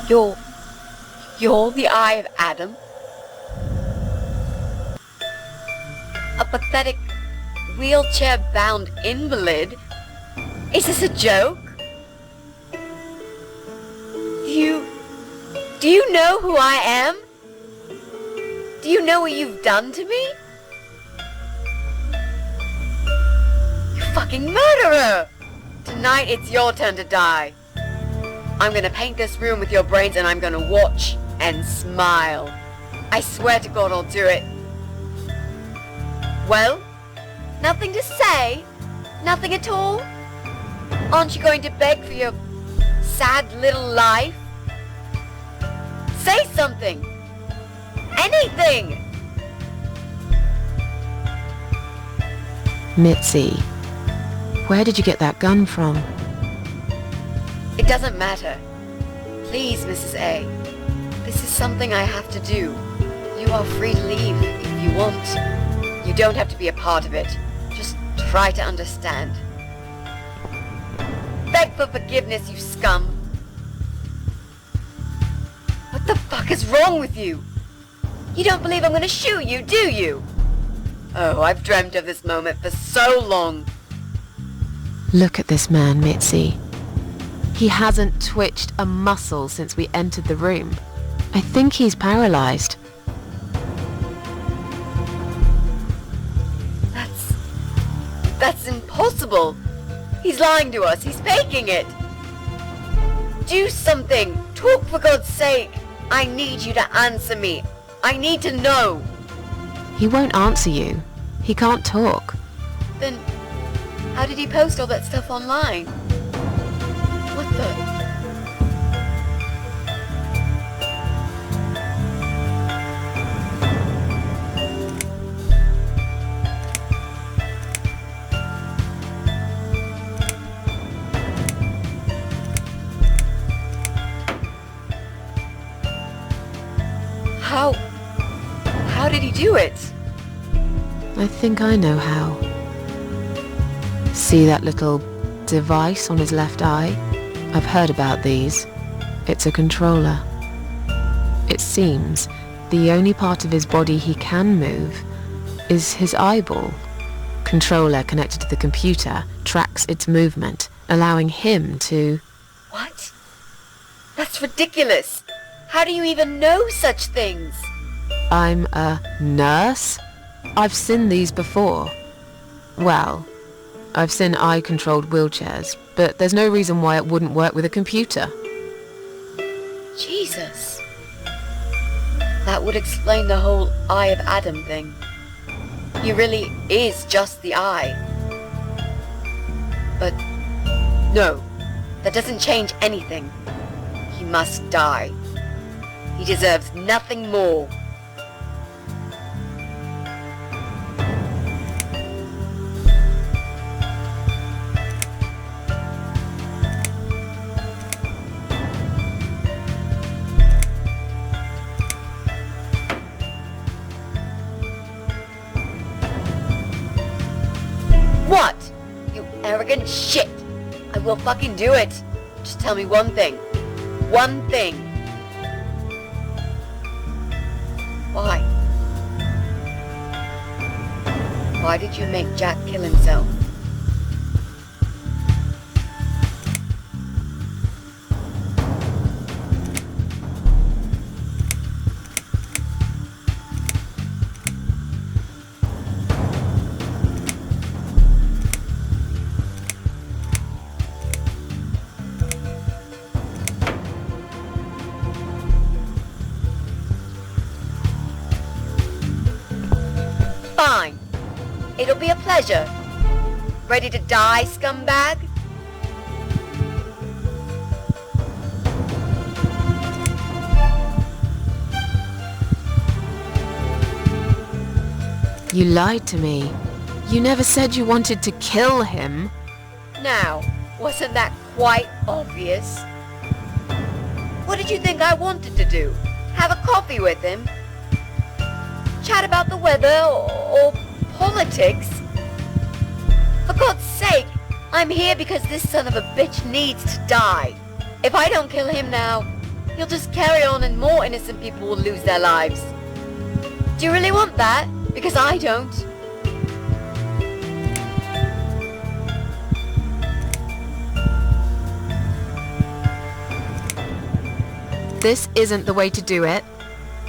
You're... you're the Eye of Adam? A pathetic, wheelchair-bound invalid? Is this a joke? Do you know who I am? Do you know what you've done to me? You fucking murderer! Tonight it's your turn to die. I'm gonna paint this room with your brains and I'm gonna watch and smile. I swear to God I'll do it. Well? Nothing to say? Nothing at all? Aren't you going to beg for your sad little life? Say something! Anything! Mitzi, where did you get that gun from? It doesn't matter. Please, Mrs. A. This is something I have to do. You are free to leave if you want. You don't have to be a part of it. Just try to understand. Beg for forgiveness, you scum! What the fuck is wrong with you? You don't believe I'm gonna shoot you, do you? Oh, I've dreamt of this moment for so long. Look at this man, Mitzi. He hasn't twitched a muscle since we entered the room. I think he's paralyzed. That's impossible. He's lying to us. He's faking it. Do something. Talk for God's sake. I need you to answer me. I need to know. He won't answer you. He can't talk. Then, how did he post all that stuff online? What the... How did he do it? I think I know how. See that little device on his left eye? I've heard about these. It's a controller. It seems the only part of his body he can move is his eyeball. Controller connected to the computer tracks its movement, allowing him to... What? That's ridiculous. How do you even know such things? I'm a nurse? I've seen these before. Well, I've seen eye-controlled wheelchairs, but there's no reason why it wouldn't work with a computer. Jesus. That would explain the whole Eye of Adam thing. He really is just the eye. But no, that doesn't change anything. He must die. He deserves nothing more. What? You arrogant shit! I will fucking do it! Just tell me one thing. One thing. Why? Why did you make Jack kill himself? Fine. It'll be a pleasure. Ready to die, scumbag? You lied to me. You never said you wanted to kill him. Now, wasn't that quite obvious? What did you think I wanted to do? Have a coffee with him? Chat about the weather or politics? For God's sake, I'm here because this son of a bitch needs to die. If I don't kill him now, he'll just carry on and more innocent people will lose their lives. Do you really want that? Because I don't. This isn't the way to do it.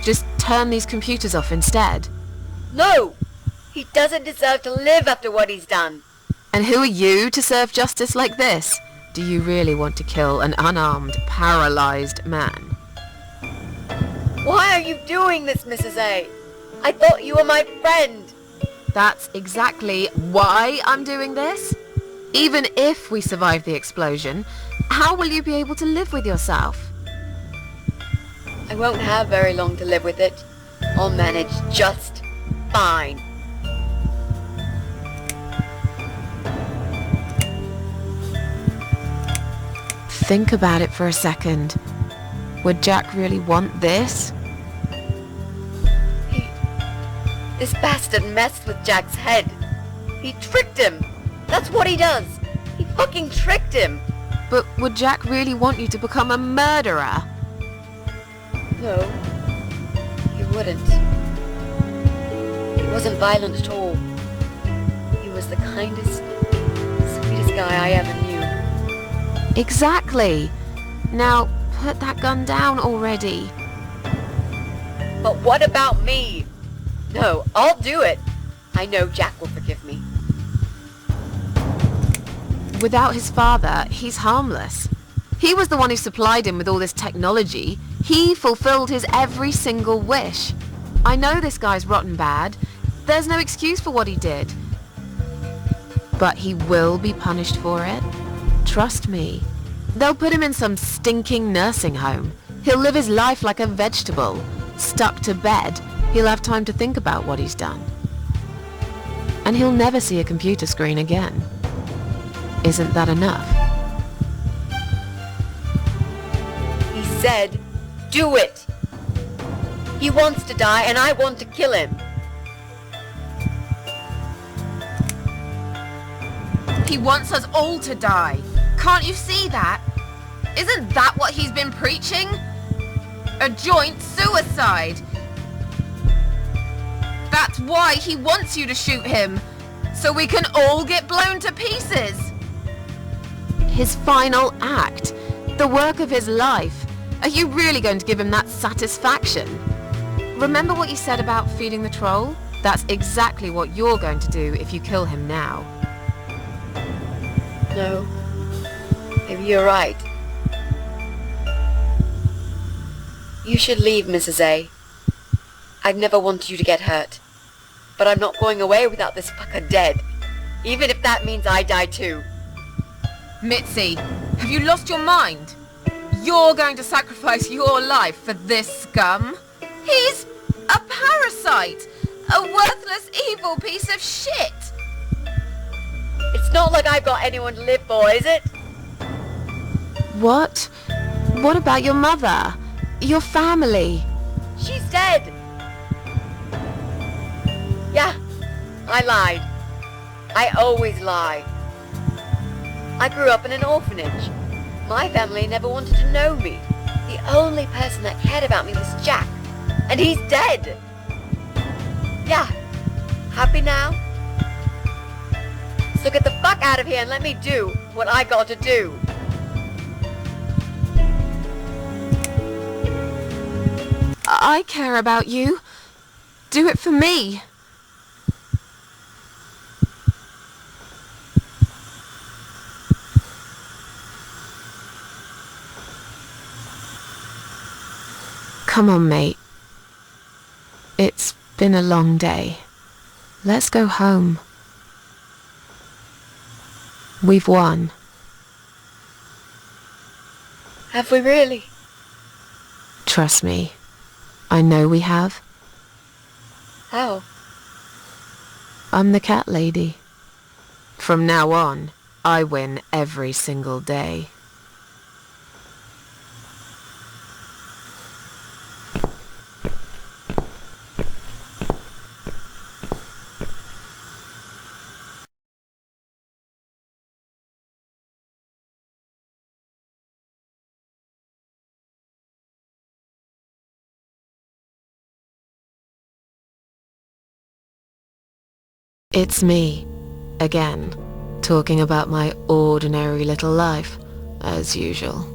Just turn these computers off instead. No! He doesn't deserve to live after what he's done. And who are you to serve justice like this? Do you really want to kill an unarmed, paralyzed man? Why are you doing this, Mrs. A? I thought you were my friend. That's exactly why I'm doing this. Even if we survive the explosion, how will you be able to live with yourself? I won't have very long to live with it. I'll manage just fine. Think about it for a second. Would Jack really want this? This bastard messed with Jack's head. He tricked him. That's what he does. He fucking tricked him. But would Jack really want you to become a murderer? No, he wouldn't. He wasn't violent at all. He was the kindest, sweetest guy I ever knew. Exactly. Now, put that gun down already. But what about me? No, I'll do it. I know Jack will forgive me. Without his father, he's harmless. He was the one who supplied him with all this technology. He fulfilled his every single wish. I know this guy's rotten bad. There's no excuse for what he did. But he will be punished for it. Trust me. They'll put him in some stinking nursing home. He'll live his life like a vegetable. Stuck to bed, he'll have time to think about what he's done. And he'll never see a computer screen again. Isn't that enough? He said, do it. He wants to die and I want to kill him. He wants us all to die. Can't you see that? Isn't that what he's been preaching? A joint suicide. That's why he wants you to shoot him. So we can all get blown to pieces. His final act. The work of his life. Are you really going to give him that satisfaction? Remember what you said about feeding the troll? That's exactly what you're going to do if you kill him now. No. Maybe you're right. You should leave, Mrs. A. I've never wanted you to get hurt. But I'm not going away without this fucker dead. Even if that means I die too. Mitzi, have you lost your mind? You're going to sacrifice your life for this scum? He's a parasite! A worthless, evil piece of shit! It's not like I've got anyone to live for, is it? What? What about your mother? Your family? She's dead. Yeah, I lied. I always lie. I grew up in an orphanage. My family never wanted to know me. The only person that cared about me was Jack. And he's dead. Yeah, happy now? So get the fuck out of here and let me do what I got to do. I care about you. Do it for me. Come on, mate. It's been a long day. Let's go home. We've won. Have we really? Trust me. I know we have. How? I'm the cat lady. From now on, I win every single day. It's me, again, talking about my ordinary little life, as usual.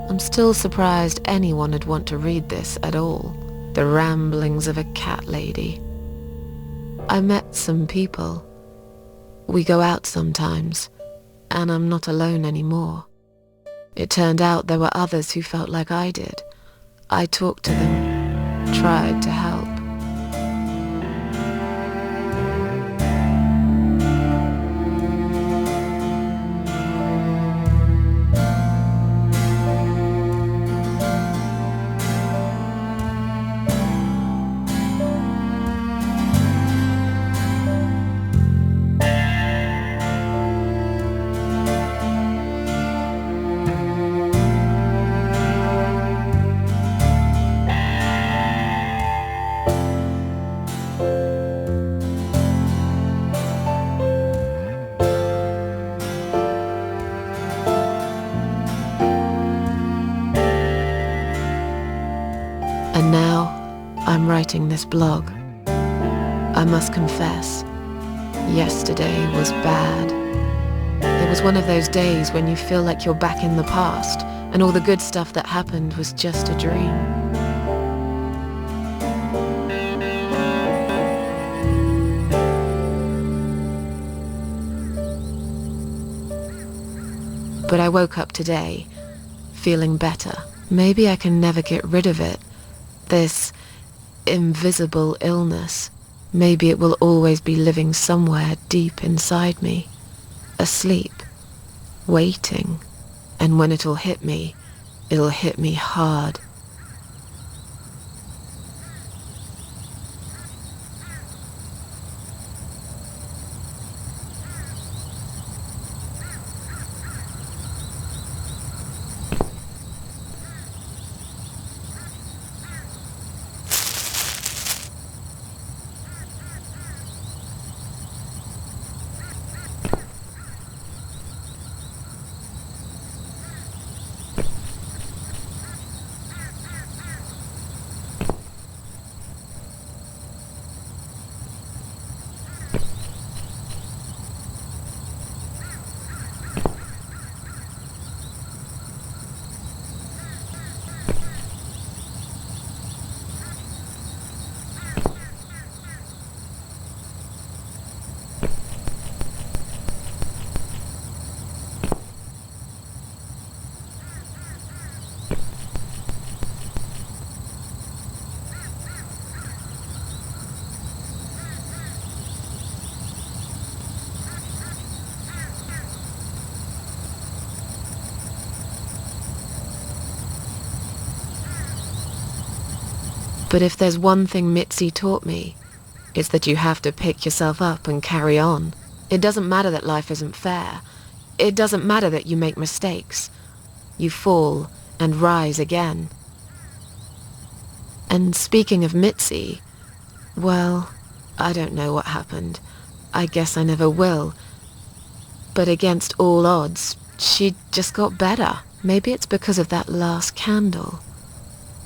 I'm still surprised anyone would want to read this at all. The ramblings of a cat lady. I met some people. We go out sometimes, and I'm not alone anymore. It turned out there were others who felt like I did. I talked to them, tried to help. And now, I'm writing this blog. I must confess, yesterday was bad. It was one of those days when you feel like you're back in the past, and all the good stuff that happened was just a dream. But I woke up today, feeling better. Maybe I can never get rid of it. This invisible illness. Maybe it will always be living somewhere deep inside me, asleep, waiting, and when it'll hit me hard. But if there's one thing Mitzi taught me, it's that you have to pick yourself up and carry on. It doesn't matter that life isn't fair. It doesn't matter that you make mistakes. You fall and rise again. And speaking of Mitzi, well, I don't know what happened. I guess I never will. But against all odds, she just got better. Maybe it's because of that last candle.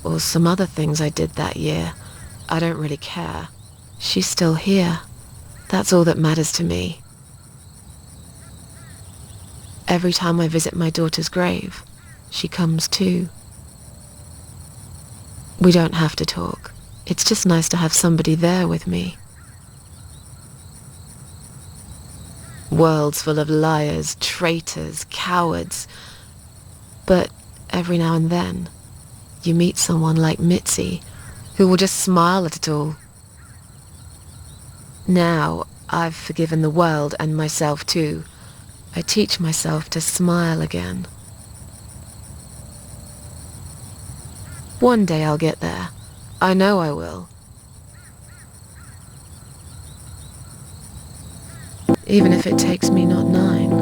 Or some other things I did that year. I don't really care. She's still here. That's all that matters to me. Every time I visit my daughter's grave, she comes too. We don't have to talk. It's just nice to have somebody there with me. Worlds full of liars, traitors, cowards. But every now and then, you meet someone like Mitzi, who will just smile at it all. Now, I've forgiven the world and myself too. I teach myself to smile again. One day I'll get there. I know I will. Even if it takes me not 9.